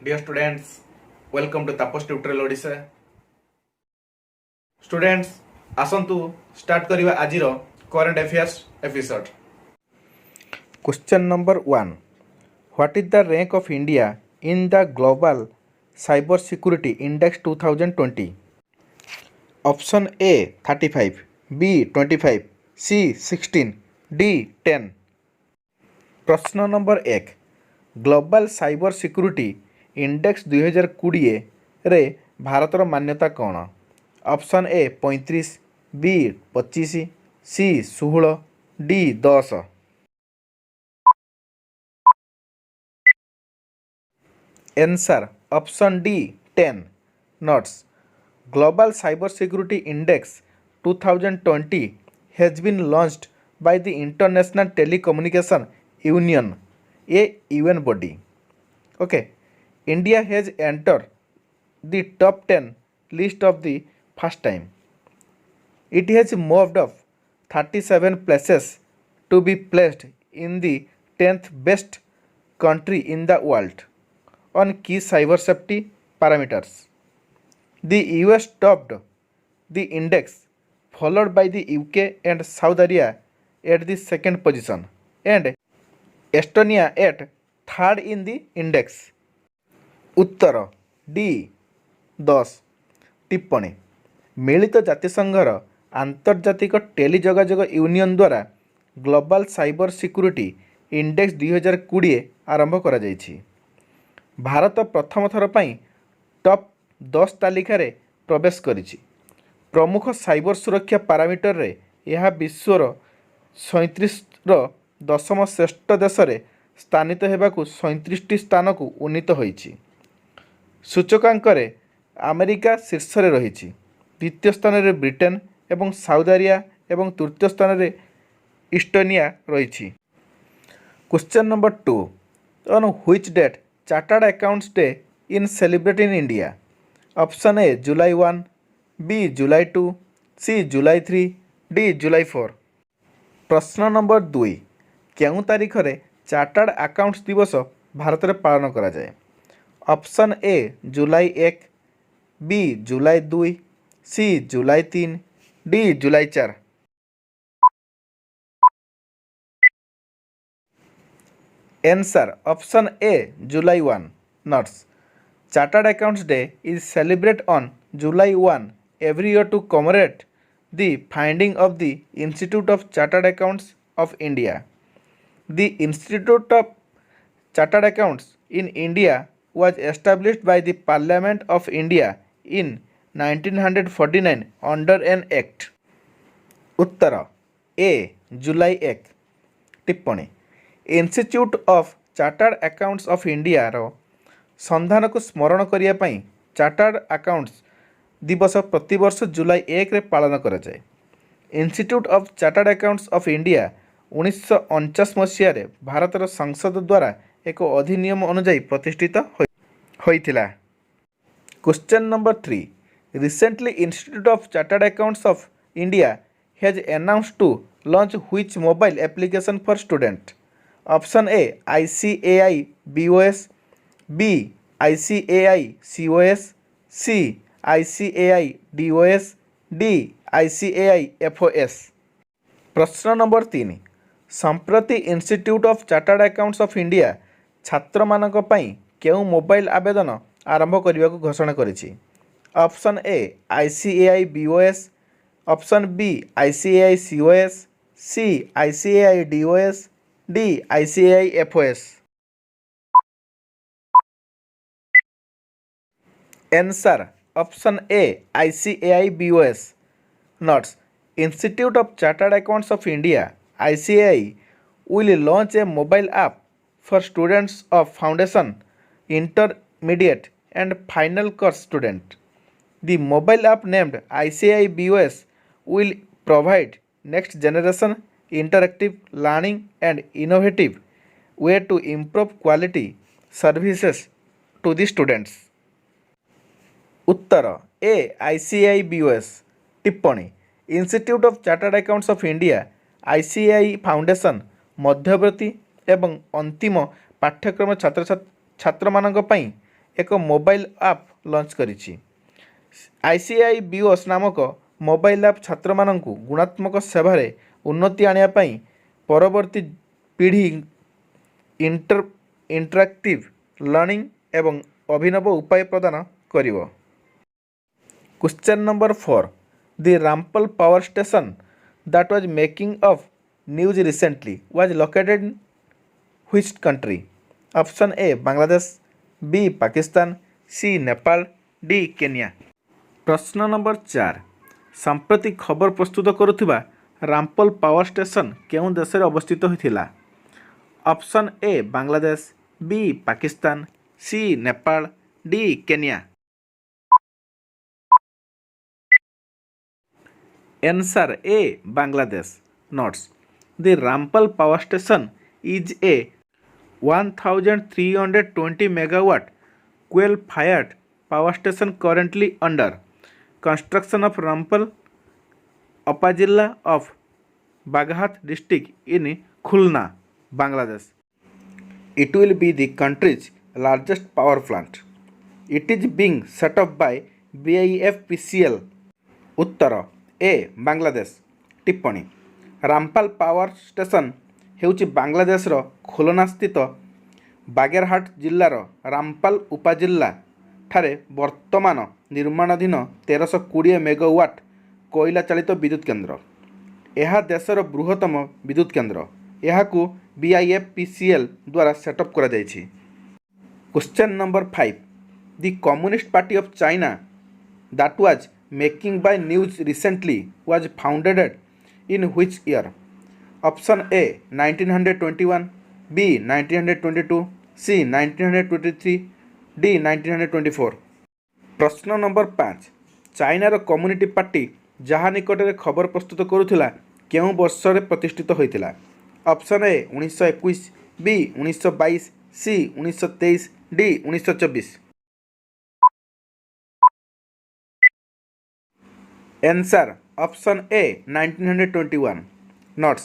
Dear students, welcome to TAPAS tutorial Odisha. Students, आसंतु start करिवा आजिर current affairs episode. Question number 1. What is the rank of India in the Global Cybersecurity Index 2020? Option A 35, B 25, C 16, D 10. प्रश्न number 1. Global cyber security index 2020 रे भारतर मान्यता कौन? Option A 35, B 25, C 16, D 10. Answer option D 10 notes. Global cyber security index 2020 has been launched by the International Telecommunication Union, a UN body. Okay, India has entered the top 10 list of the first time. It has moved up 37 places to be placed in the 10th best country in the world on key cyber safety parameters. The US topped the index, followed by the UK and South Korea at the second position and Estonia at third in the index. Uttar D 10. टिप्पणी. मिलित जातिसंघर आंतर्जातिक टेलीजोगाजोग union द्वारा global cyber security index 2020 आरंभ करा जायछि. भारत प्रथम थर पई top 10 तालिकार प्रवेश करिछि. प्रमुख साइबर सुरक्षा पैरामीटर रे यह विश्वर 37 दशम श्रेष्ठ देश रे स्थानित हेबाकु 37 स्थान को उन्नीत होइछि. सूचकांकरे अमेरिका शीर्ष रे रहिछि. द्वितीय स्थान रे ब्रिटेन एवं साउथ कोरिया एवं तृतीय स्थान रे इस्टोनिया रहिछि. Question number 2. On which date chartered accounts day in celebrate in India? Option A July 1, B July 2, C July 3, D जुलाई 4. प्रश्न नंबर 2. केउं तारीख रे चार्टर्ड अकाउंट्स दिवस भारत में पालन करा जाए? Option A July 1, B July 2, C July 3, D July 4. Answer option A July 1 notes. Chartered accounts day is celebrate on July 1 every year to commemorate the founding of the Institute of Chartered Accounts of India. The Institute of Chartered Accounts in India was established by the Parliament of India in 1949 under an act. उत्तर A जुलाई 1. टिप्पणी. Institute of chartered accounts of India रो संधान को स्मरण करिया पई chartered accounts दिवस प्रतिवर्ष जुलाई 1 रे पालन करा जाए. Institute of chartered accounts of India 1949 मसीह रे भारतर संसद द्वारा एक अधिनियम अनुଯାयी प्रतिष्ठित होइथिला. Question number 3. Recently institute of chartered accounts of India has announced to launch which mobile application for student? Option A ICAI BOS, B ICAI COS, C ICAI DOS, D ICAI FOS. प्रश्न नंबर 3. संप्रति institute of chartered accounts of India छात्र मानक पई केउ mobile आवेदन आरंभ करने को घोषणा करिछि? Option A ICAI BOS, option B ICAI COS, C ICAI DOS, D ICAI FOS. Answer option A ICAI BOS notes. Institute of Chartered Accounts of India ICAI will launch a mobile app for students of foundation, intermediate and final course student. The mobile app named ICAI BOS will provide next generation interactive learning and innovative way to improve quality services to the students. Uttar A ICAI BOS. टिप्पणी. Institute of chartered accounts of India ICAI foundation मध्यवर्ती एवं अंतिम पाठ्यक्रम छात्र छात्र मानक पई ଏକ ମୋବାଇଲ ଆପ୍ ଲଞ୍ଚ କରିଛି। ICAI BIOS ନାମକ ମୋବାଇଲ ଆପ୍ ଛାତ୍ରମାନଙ୍କୁ ଗୁଣାତ୍ମକ ସେବାରେ ଉନ୍ନତି ଆଣିବା ପାଇଁ ପରବର୍ତ୍ତୀ ପିଢ଼ି ଇଣ୍ଟରାକ୍ଟିଭ୍ ଲର୍ଣ୍ଣିଂ ଏବଂ ଅଭିନବ ଉପାୟ ପ୍ରଦାନ କରିବ। Question number 4. The Rampal Power Station that was making of news recently was located in which country? Option A Bangladesh, B Pakistan, C Nepal, D Kenya. प्रश्न नंबर 4. सांप्रतिक खबर प्रस्तुत करुथिबा रामपल पावर स्टेशन केउं देश रे अवस्थित होइथिला? Option A Bangladesh, B Pakistan, C Nepal, D Kenya. Answer A Bangladesh. Notes: The Rampal Power Station is a 1320 megawatt coal-fired power station currently under construction of Rampal Upazilla of Baghat district in Khulna, Bangladesh. It will be the country's largest power plant. It is being set up by BIFPCL. उत्तर ए बांग्लादेश. टिप्पणी Rampal power station हेउची बांग्लादेशर खुलना स्थित बागेरहाट जिल्लार रामपाल उपजिल्ला ठारे वर्तमान निर्माणाधीन 1320 megawatt कोयला चालित विद्युत केन्द्र. यह देशर बृहत्तम विद्युत केन्द्र. यहाकू BIFPCL द्वारा सेटअप करा जायछि. Question number 5. The communist party of China that was making by news recently was founded in which year? Option A 1921, B 1922, C 1923, D 1924. प्रश्न नंबर 5. चाइनार कम्युनिटी पार्टी जहाँ निकटरे खबर प्रस्तुत करुथिला केउं वर्षरे प्रतिष्ठित होइथिला? Option A 1921, B 1922, C 1923, D 1924. Answer option A 1921. Notes: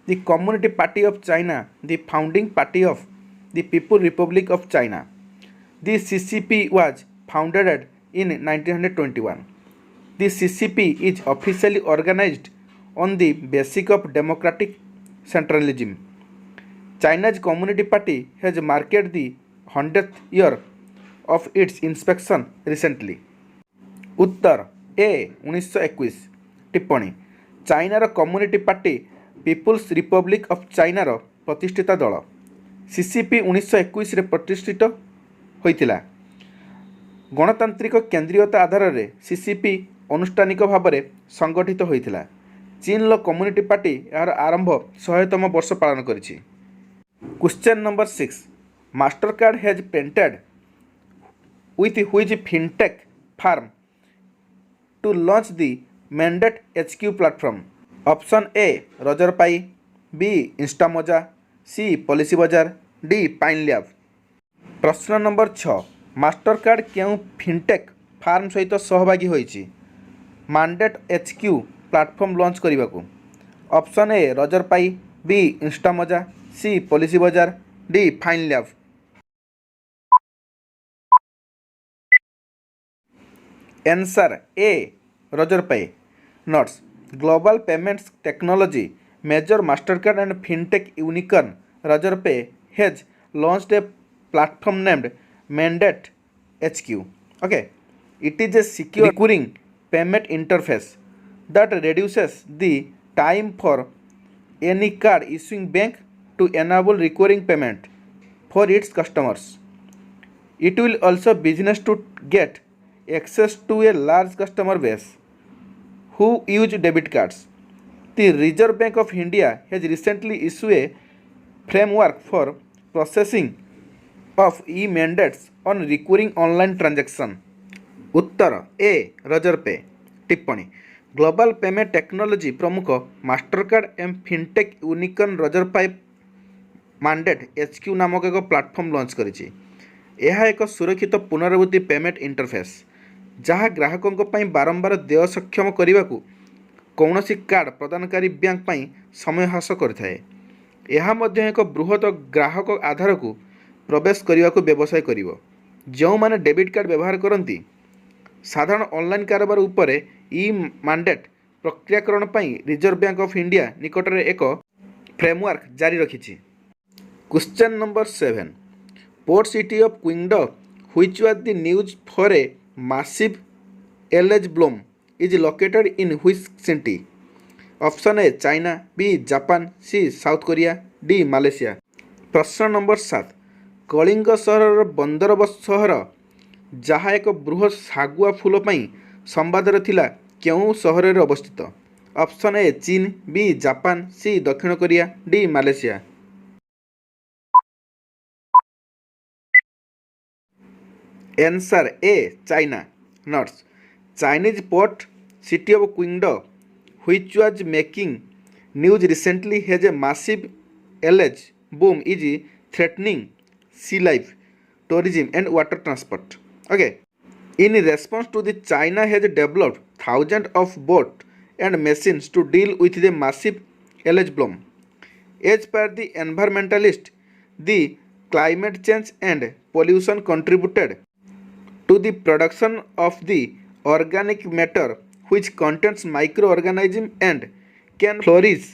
The Communist Party of China, the founding party of the People Republic of China. The CCP was founded in 1921. The CCP is officially organized on the basis of democratic centralism. China's Communist Party has marked the 100th year of its inspection recently. उत्तर A 1921. टिप्पणी चाइनार community party people's republic of चाइनार प्रतिष्ठिता दल. CCP 1921 रे प्रतिष्ठित होइतिला. गणतांत्रिक केंद्रीयता आधार रे CCP अनुष्ठानिक भाव में संगठित होइतिला. चीन कम्युनिटी पार्टी यार आरंभ 100तम वर्ष पालन करिछि. Question number 6. Mastercard has painted with which fintech firm to launch the mandate HQ platform? Option A Razorpay, B Instamojo, C Policybazaar, D Pine Lab. प्रश्न नंबर 6. मास्टरकार्ड केउं फिनटेक फार्म सहित सहभागी होइछि मांडेट HQ प्लाटफर्म लॉन्च करने? Option A Razorpay, B Instamojo, C Policybazaar, D Pine Lab. Answer A Razorpay. Notes: Global Payments Technology major Mastercard and Fintech unicorn Razorpay has launched a platform named Mandate HQ. Okay, it is a secure recurring payment interface that reduces the time for any card issuing bank to enable recurring payment for its customers. It will also business to get access to a large customer base who use debit cards. The Reserve Bank of India has recently issued a framework for processing of e-mandates on recurring online transaction. उत्तर ए रजरपे. टिप्पणी global payment technology प्रमुख Mastercard एवं fintech unicorn रजरपाई मांडेट HQ नामक एक platform launch करिछि. यह एक सुरक्षित पुनरावृत्ति payment interface जहाँ ग्राहकों बारंबार देय सक्षम करने को कौनसी कार्ड प्रदानकारी बैंक पाई समय ह्रास करथाए. यह मध्य एक बृहत ग्राहक आधार को प्रवेश करने को व्यवसाय करिवो. जो माने डेबिट कार्ड व्यवहार करती साधारण ऑनलाइन कारोबार उपरे ई मैंडेट प्रक्रियाकरण पर रिजर्व बैंक ऑफ इंडिया निकट में एक फ्रेमवर्क जारी रखी। Question number 7 port city of Qingdao which was the news for A massive algae bloom is located in which city? Option A China, B Japan, C South Korea, D Malaysia. प्रश्न नंबर 7 कलिंग सहर बंदर सहर जहाँ एक बृहत सागुआ फूल संवादर थिला क्यों सहर में अवस्थित? ऑप्शन ए चीन, बी जापान, सी दक्षिण Korea, D Malaysia. Answer A China notes Chinese port city of Qingdao which was making news recently has a massive algae boom is threatening sea life, tourism and water transport. Okay. In response to the China has developed thousands of boats and machines to deal with the massive algae bloom. As per the environmentalist, the climate change and pollution contributed to the production of the organic matter which contains microorganisms and can flourish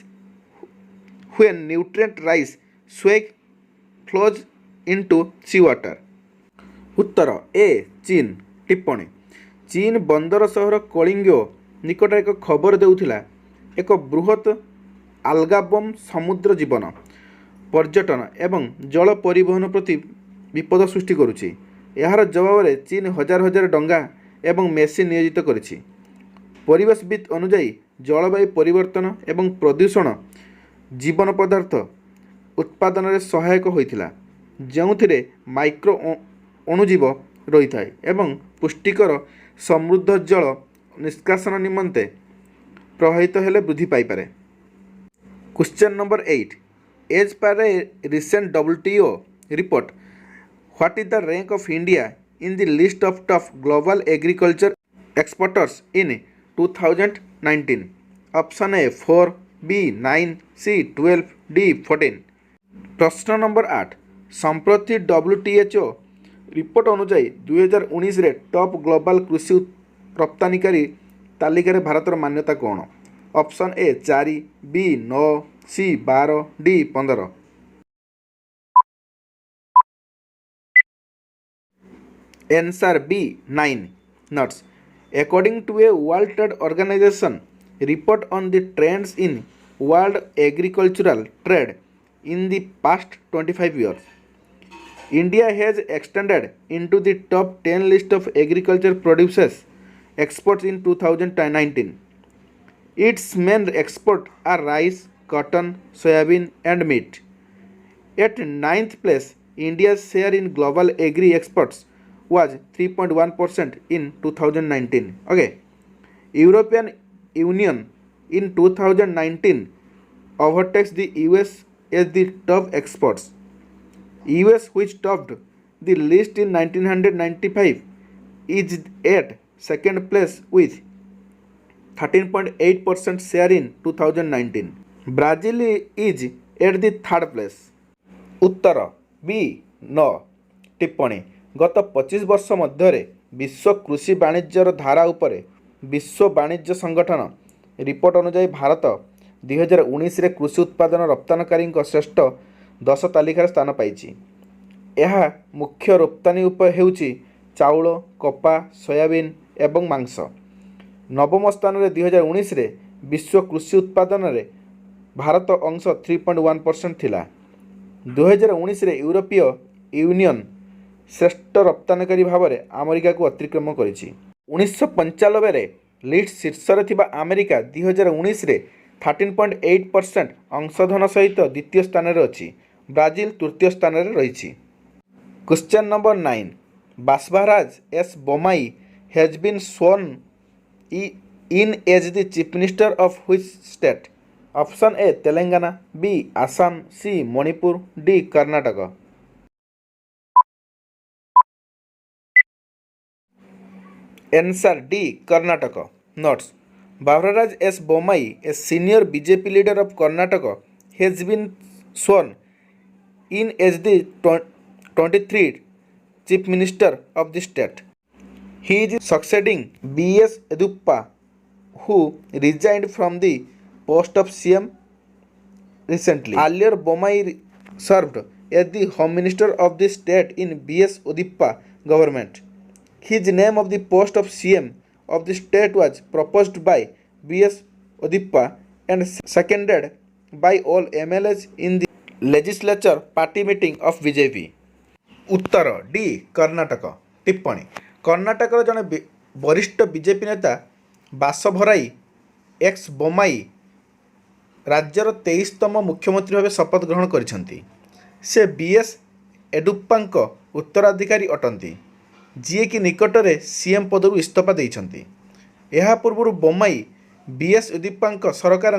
when nutrient rice swag flows into seawater. उत्तर ए चीन। टिप्पणी चीन बंदर सहर कलिंगो निकट एक खबर देउथिला एक बृहत आल्गाबम समुद्र जीवन पर्यटन एवं जल परिवहन प्रति विपद सृष्टि करुछि। यार जवाब में चीन हजार हजार डंगा एवं मेसिन नियोजित करिछि। परिवेशविद अनुजाई जलवायु परिवर्तन एवं प्रदूषण जीवन पदार्थ उत्पादन में सहायक होइथिला जोंथिरे माइक्रो अणुजीव रही थाए एवं पुष्टिकर समृद्ध जल निष्कासन निमंते प्रवाहित हेले वृद्धि पाई पारे। Question number 8 as per a recent WTO report what is the rank of India in the list of top global agriculture exporters in 2019? Option A 4, B 9, C 12, D 14। प्रश्न नंबर 8 संप्रति WHO रिपोर्ट अनुसार 2019 रे top global कृषि रप्तानिकारी तालिकार भारतर मान्यता कौन? Option A 4, B 9, C 12, D 15। Answer B 9 notes according to a World Trade Organization report on the trends in world agricultural trade in the past 25 years, India has extended into the top 10 list of agriculture produces exports in 2019. Its main exports are rice, cotton, soybean and meat. At 9th place, India's share in global agri exports was 3.1% in 2019. Okay. European Union in 2019 overtakes the US as the top exports. US, which topped the list in 1995, is at second place with 13.8% share in 2019. Brazil is at the third place. उत्तर B 9। टिप्पणी गत 25 वर्ष मध्य विश्व कृषि वाणिज्यर धारा उपरे विश्व वाणिज्य संगठन रिपोर्ट अनुसार भारत 2019 रे कृषि उत्पादन रप्तानकारी श्रेष्ठ 10 तालिकार स्थान पाई। यह मुख्य रप्तानी उप हेउची चाउल, कपा, सोयाबीन एवं मांस। नवम स्थान में 2019 रे विश्व कृषि उत्पादन रे भारत अंश 3.1% थिला। 2019 रे यूरोपीय यूनियन श्रेष्ठ रप्तानकारी भाव में अमेरिका को अतिक्रम करिछि। 1995 रे लिस्ट शीर्ष थिबा अमेरिका 2019 रे 13.8% अंशधन सहित द्वितीय स्थान रे अछि। ब्राजिल तृतीय स्थान रे रहिछि। Question number 9 Basavaraj S Bommai has been sworn in as the chief minister of which state? Option A Telangana, B Assam, C Manipur, D Karnataka. Answer D Karnataka. Notes Basavaraj S Bommai a senior BJP leader of Karnataka has been sworn in as the 23rd Chief Minister of the state. He is succeeding B.S. Yediyurappa, who resigned from the post of CM recently. Earlier, Bommai served as the Home Minister of the state in B.S. Yediyurappa government. His name of the post of CM of the state was proposed by B.S. Yediyurappa and seconded by all MLAs in the legislature party meeting of BJP. Uttar D Karnataka टिप्पणी कर्णाटक जड़े वरिष्ठ BJP नेता बासभराई x Bommai राज्यर 23तम मुख्यमंत्री भाव शपथ ग्रहण करिसेंती। से बीएस येडियुरप्पा उत्तराधिकारी अटंती, जी कि निकटरे सीएम पदरु इस्तीफा देइछंती। एहा पूर्व बोम्माई बीएस येडियुरप्पा सरकार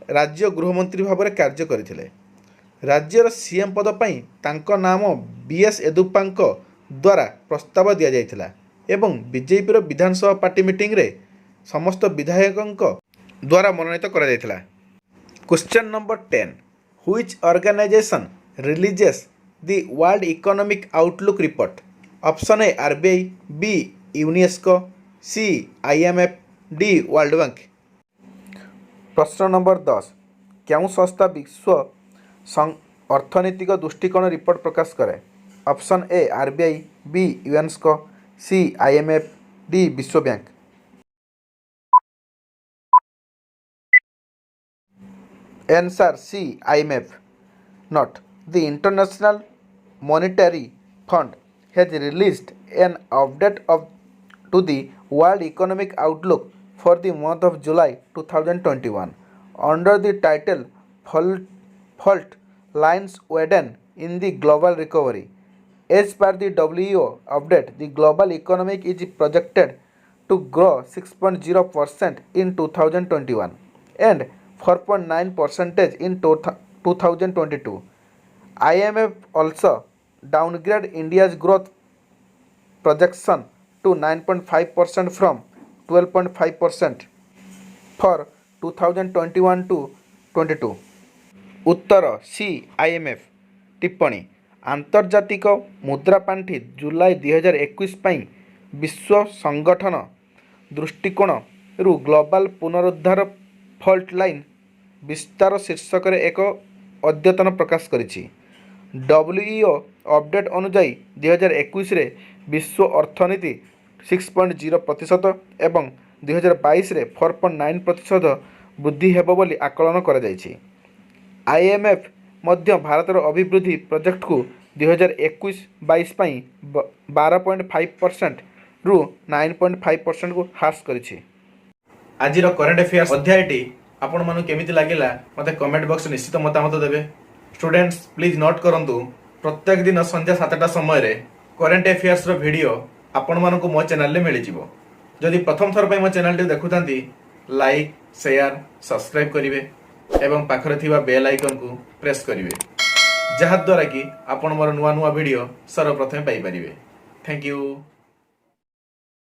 राज्य गृहमंत्री भाव में कार्य करथिले। राज्यर सीएम पद पई तांको नाम बीएस येडियुरप्पा द्वारा प्रस्ताव दि जाइथिला एवं बीजेपी विधानसभा पार्टी मीटिंग रे समस्त विधायकों द्वारा मनोनीत करा जाइथिला। Question number 10, which organisation releases the world economic outlook report? Option A RBI, B UNESCO, C IMF, D world bank. प्रश्न नंबर 10, क्यों संस्था विश्व अर्थनैतिक दृष्टिकोण रिपोर्ट प्रकाश करे? Option A RBI, B UNESCO, C IMF, D विश्व bank. Answer C IMF. Note: the International Monetary Fund has released an update to the World Economic Outlook for the month of July 2021 under the title Fault Lines Widened in the Global Recovery. As per the WEO update, the global economy is projected to grow 6.0% in 2021 and 4.9% in 2022. IMF also downgraded India's growth projection to 9.5% from 12.5% for 2021 to 22. उत्तर C IMF। टिप्पणी आंतर्जातिक मुद्रा पांठि जुलाई 2021 पई विश्व संगठन दृष्टिकोण रु global पुनरुद्धार fault line विस्तार शीर्षक एक अद्यतन प्रकाश करिछि। डब्ल्यूईओ अपडेट अनुसार 2021 रे विश्व अर्थनीति 6.0% एवं 2022 रे 4.9% वृद्धि हेबो बोली आकलन करा जायछि। आईएमएफ मध्य भारतर अभिवृद्धि प्रोजेक्ट को 2021-22 पई 12.5% रु 9.5% को ह्रास करिछि। आज करेन्ट अफेयर्स अध्यायटी आपण मानु केमिति लागिला मते कमेंट बॉक्स निश्चित मतामत देबे। स्टूडेंट्स प्लीज नोट करंतु प्रत्येक दिन संध्या 7टा समय रे करेन्ट अफेयर्स रो वीडियो आपण मानु को मो चैनल रे मिलि जिवो। जदि प्रथम थर पई मो चैनल टी देखुतांती लाइक शेयर सब्सक्राइब करिवे एवं पाखरे थिबा बेल आइकन को प्रेस करिवे, जहा द्वारा कि आपण मोर नुवा नुवा वीडियो सर्वप्रथम पाई परिवे। Thank you.